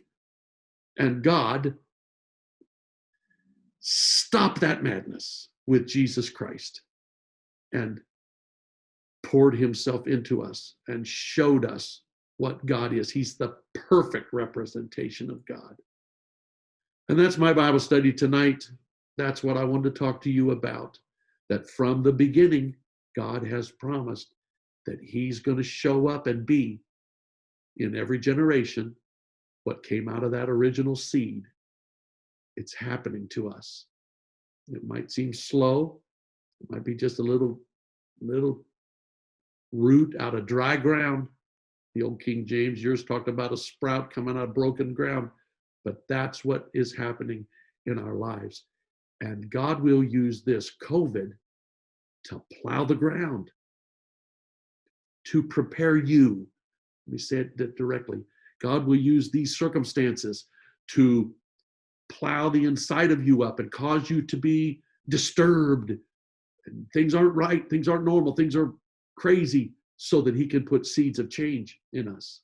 And God stopped that madness with Jesus Christ and poured himself into us and showed us what God is. He's the perfect representation of God. And that's my Bible study tonight. That's what I wanted to talk to you about. That from the beginning, God has promised that he's going to show up and be in every generation what came out of that original seed. It's happening to us. It might seem slow. It might be just a little root out of dry ground. The old King James, yours talked about a sprout coming out of broken ground. But that's what is happening in our lives. And God will use this COVID to plow the ground. to prepare you. Let me say it directly. God will use these circumstances to plow the inside of you up and cause you to be disturbed. And things aren't right, things aren't normal, things are crazy, so that he can put seeds of change in us.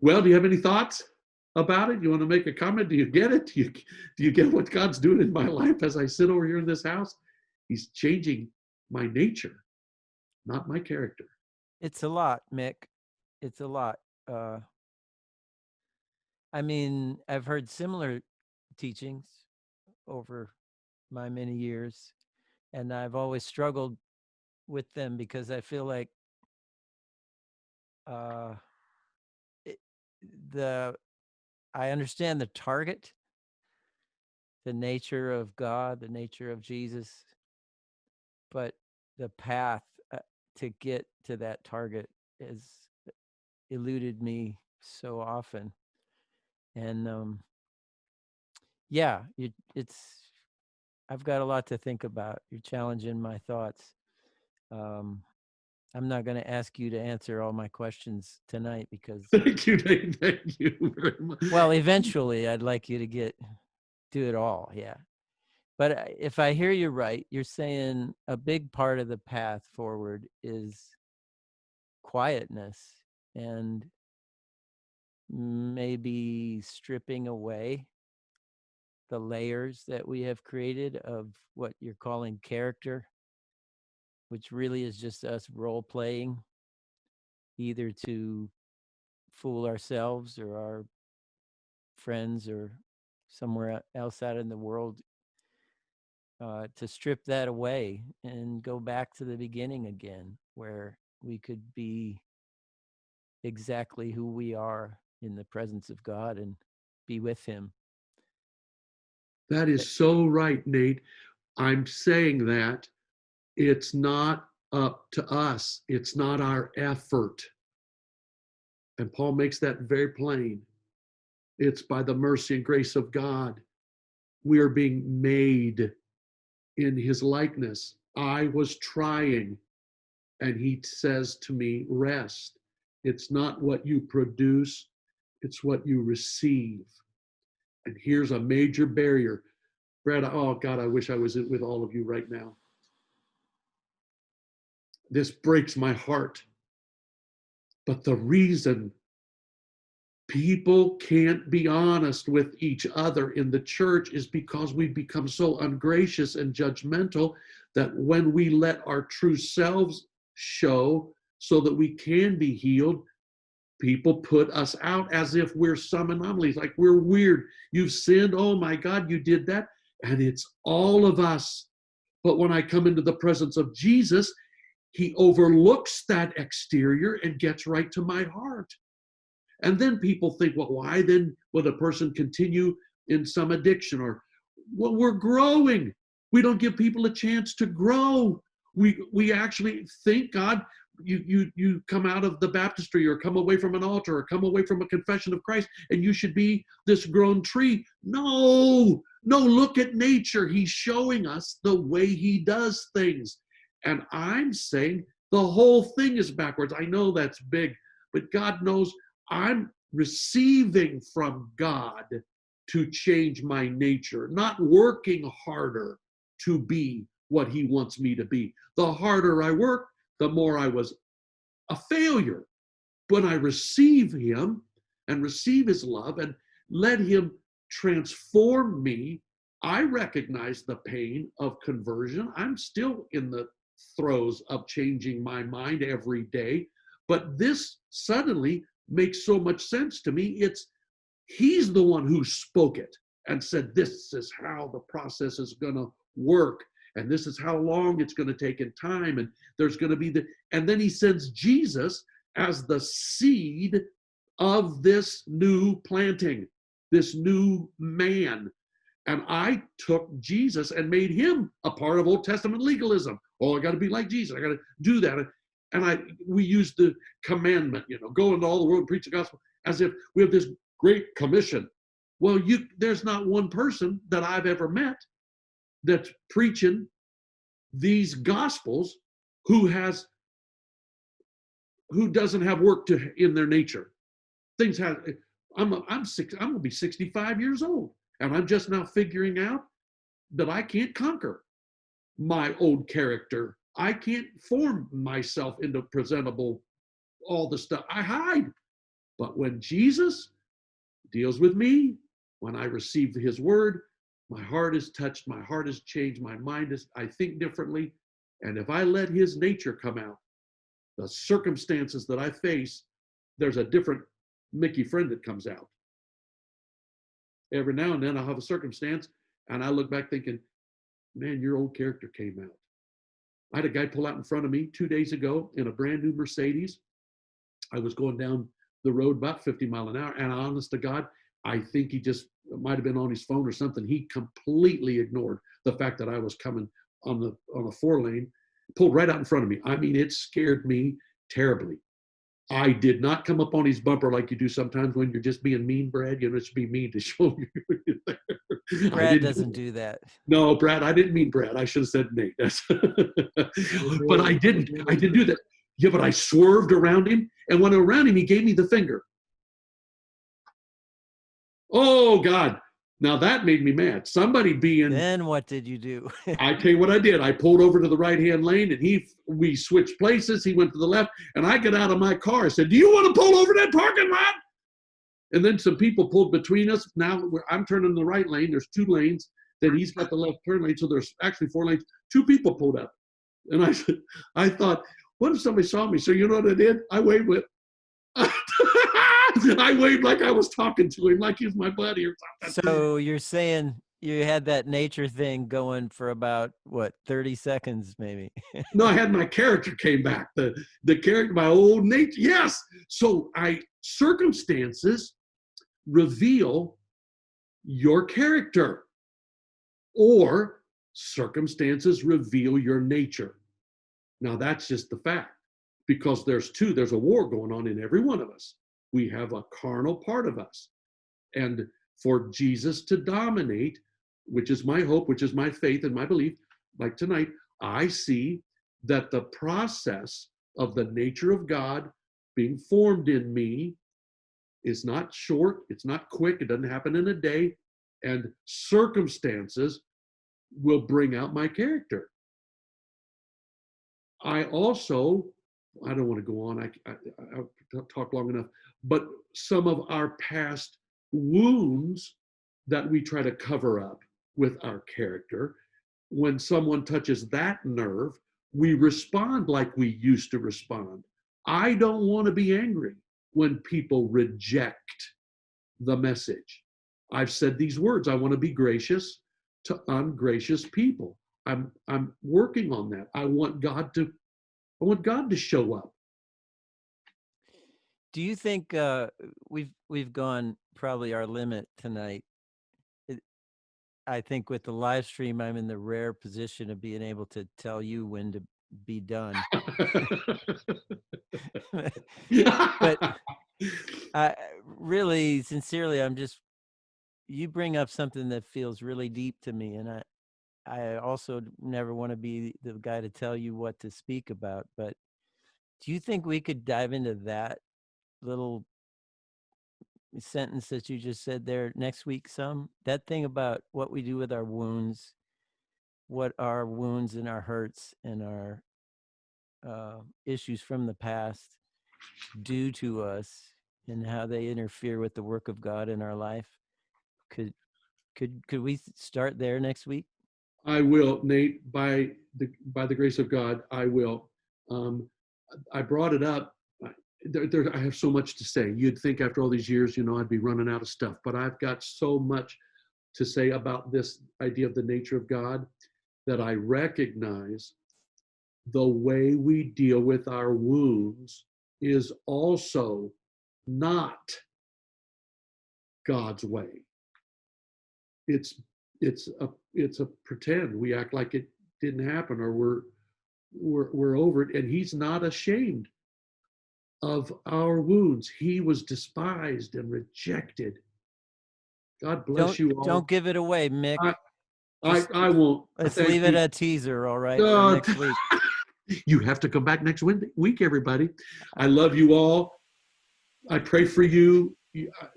Well, do you have any thoughts about it? You want to make a comment? Do you get it? Do you get what God's doing in my life as I sit over here in this house? He's changing my nature, not my character. It's a lot, Mick. It's a lot. I mean, I've heard similar teachings over my many years, and I've always struggled with them because I feel like I understand the target, the nature of God, the nature of Jesus, but the path to get to that target has eluded me so often. And yeah, I've got a lot to think about. You're challenging my thoughts. I'm not going to ask you to answer all my questions tonight because Thank you very much. well, eventually I'd like you to do it all. Yeah. But if I hear you right, you're saying a big part of the path forward is quietness and maybe stripping away the layers that we have created of what you're calling character, which really is just us role playing, either to fool ourselves or our friends or somewhere else out in the world, to strip that away and go back to the beginning again, where we could be exactly who we are in the presence of God and be with him. That is so right, Nate. I'm saying that it's not up to us. It's not our effort. And Paul makes that very plain. It's by the mercy and grace of God. We are being made in his likeness. I was trying, and he says to me, rest. It's not what you produce, it's what you receive. And here's a major barrier. Brad, oh God, I wish I was with all of you right now. This breaks my heart. But the reason people can't be honest with each other in the church is because we've become so ungracious and judgmental that when we let our true selves show so that we can be healed, people put us out as if we're some anomalies, like we're weird. You've sinned. Oh my God, you did that. And it's all of us. But when I come into the presence of Jesus, he overlooks that exterior and gets right to my heart. And then people think, well, why then would a person continue in some addiction? Or, well, we're growing. We don't give people a chance to grow. We actually think, God, you come out of the baptistry or come away from an altar or come away from a confession of Christ and you should be this grown tree. No, look at nature. He's showing us the way he does things. And I'm saying the whole thing is backwards. I know that's big, but God knows I'm receiving from God to change my nature, not working harder to be what he wants me to be. The harder I work, the more I was a failure. When I receive him and receive his love and let him transform me, I recognize the pain of conversion. I'm still in the throes of changing my mind every day, but this suddenly makes so much sense to me. He's the one who spoke it and said, this is how the process is going to work. And this is how long it's going to take in time. And there's going to be and then he sends Jesus as the seed of this new planting, this new man. And I took Jesus and made him a part of Old Testament legalism. Oh, I got to be like Jesus. I got to do that. And we use the commandment, go into all the world and preach the gospel, as if we have this great commission. Well, there's not one person that I've ever met that's preaching these gospels who has who doesn't have work in their nature. Things have. I'm going to be 65 years old, and I'm just now figuring out that I can't conquer my old character. I can't form myself into presentable, all the stuff. I hide. But when Jesus deals with me, when I receive his word, my heart is touched, my heart is changed, my mind is, I think differently. And if I let his nature come out, the circumstances that I face, there's a different Mickey friend that comes out. Every now and then I'll have a circumstance and I look back thinking, man, your old character came out. I had a guy pull out in front of me 2 days ago in a brand new Mercedes. I was going down the road about 50 miles an hour, and honest to God, I think he just might have been on his phone or something. He completely ignored the fact that I was coming on a 4-lane, pulled right out in front of me. I mean, it scared me terribly. I did not come up on his bumper like you do sometimes when you're just being mean, Brad. You know, it's be mean to show you you're there. Brad doesn't do that. No, Brad, I didn't mean Brad. I should have said Nate. But I didn't. I didn't do that. Yeah, but I swerved around him, and when around him, he gave me the finger. Oh, God. Now that made me mad. Somebody being... Then what did you do? I tell you what I did. I pulled over to the right-hand lane, and we switched places. He went to the left, and I got out of my car. I said, do you want to pull over that parking lot? And then some people pulled between us. Now I'm turning the right lane. There's 2 lanes. Then he's got the left turn lane. So there's actually 4 lanes. 2 people pulled up. And I thought, what if somebody saw me? So you know what I did? I waved with... I waved like I was talking to him, like he was my buddy or something. So you're saying you had that nature thing going for about, what, 30 seconds maybe? No, I had my character came back. The character, my old nature. Yes. So circumstances reveal your character, or circumstances reveal your nature. Now that's just the fact, because there's a war going on in every one of us. We have a carnal part of us. And for Jesus to dominate, which is my hope, which is my faith and my belief, like tonight, I see that the process of the nature of God being formed in me is not short, it's not quick, it doesn't happen in a day, and circumstances will bring out my character. I also, I don't want to go on, I'll talk long enough, but some of our past wounds that we try to cover up with our character, when someone touches that nerve, we respond like we used to respond. I don't want to be angry when people reject the message. I've said these words, I want to be gracious to ungracious people. I'm working on that. I want God to show up. Do you think we've gone probably our limit tonight? I think with the live stream, I'm in the rare position of being able to tell you when to be done. But really, sincerely, you bring up something that feels really deep to me, and I also never want to be the guy to tell you what to speak about, but do you think we could dive into that little sentence that you just said there next week that thing about what we do with our wounds, what our wounds and our hurts and our issues from the past do to us and how they interfere with the work of God in our life? Could we start there next week? I will, Nate, by the grace of God, I will. I brought it up. I have so much to say. You'd think after all these years, I'd be running out of stuff, but I've got so much to say about this idea of the nature of God that I recognize the way we deal with our wounds is also not God's way. It's a pretend. We act like it didn't happen, or we're over it, and he's not ashamed of our wounds. He was despised and rejected. God bless you all. Don't give it away, Mick. I won't. Let's leave it a teaser, all right, for next week. You have to come back next week, everybody. I love you all. I pray for you.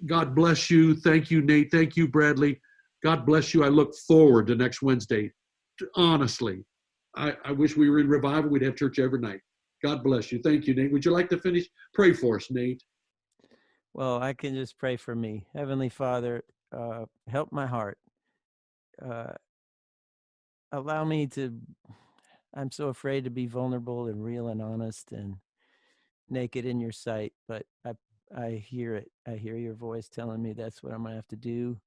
God bless you. Thank you, Nate. Thank you, Bradley. God bless you. I look forward to next Wednesday. Honestly, I wish we were in revival. We'd have church every night. God bless you. Thank you, Nate. Would you like to finish? Pray for us, Nate. Well, I can just pray for me. Heavenly Father, help my heart. Allow me to, I'm so afraid to be vulnerable and real and honest and naked in your sight, but I hear it. I hear your voice telling me that's what I'm going to have to do.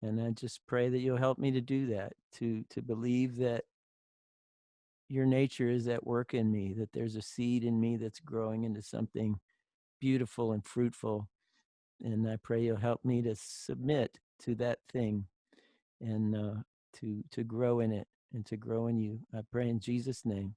And I just pray that you'll help me to do that, to believe that your nature is at work in me, that there's a seed in me that's growing into something beautiful and fruitful. And I pray you'll help me to submit to that thing and to grow in it and to grow in you. I pray in Jesus' name.